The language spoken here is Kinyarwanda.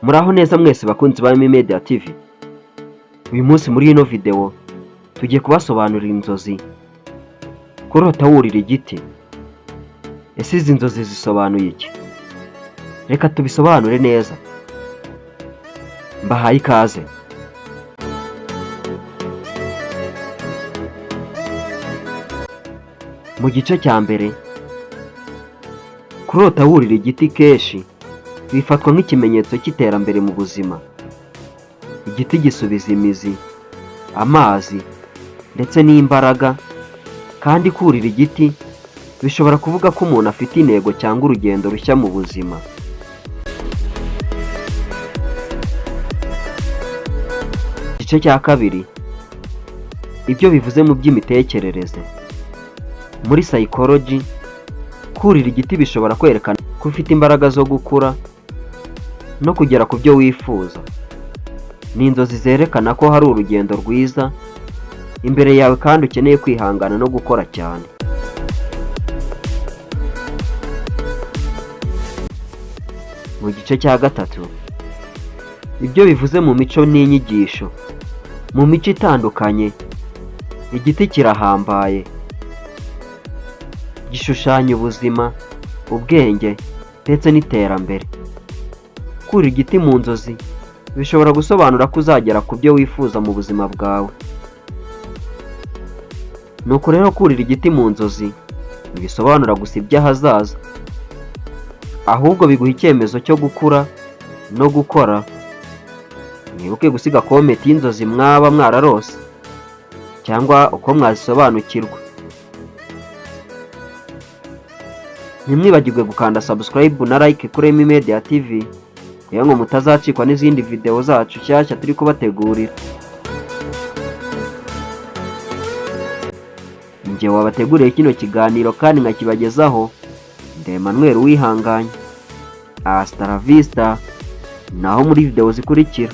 Muraho neza mwese bakunzi ba EMMY MEDIA TV. Uyu munsi muri ino video tugiye kubasobanurira inzozi. Kurota wurira igiti. Ese izi nzozi zisobanuye iki? Reka tubisobanure neza. Mbahaye ikaze. Mu gice cya mbere, kurota wurira igiti kenshi bifatwa nk'ikimenyetso cy'iterambere mu buzima. Igiti gisubiza imizi, amazi ndetse n'imbaraga, kandi kurira igiti bishobora kuvuga ko umuntu afite intego cyangwa urugendo rushya mu buzima. Igice cya kabiri, ibyo bivuze mu by'imitekerereze. Muri psychology, kurira igiti bishobora kwerekana ko ufite imbaraga zo gukura no kugera ku byo wifuza. Ni inzozi zerekana ko hari urugendo rwiza imbere yawe kandi ukeneye kwihangana no gukora cyane. Mu gice cya gatatu, ibyo bivuze mu mico n'inyigisho. Mu mico itandukanye, igiti kirahambaye. Gishushanya ubuzima, ubwenge ndetse n'iterambere. Kurira igiti mu nzozi bishobora gusobanura ko uzagera ku byo wifuza mu buzima bwawe. Nuko rero kurira igiti mu nzozi ntibisobanura gusa iby'ahazaza, ahubwo biguha icyemezo cyo gukura no gukora. Mwibuke gusiga komenti y'inzozi mwaba mwararose cyangwa uko mwazisobanukirwa. Ntimwibagirwe gukanda subscribe na like kuri EMMY MEDIA TV kugira ngo mutazacikwa n'izindi video zacu nshyashya turi kubategurira. Njye wabateguriye kino kiganiro kandi nkakibagezaho, ndi Emmanuel wihanganye. Hasta la vista, naho muri video zikurikira.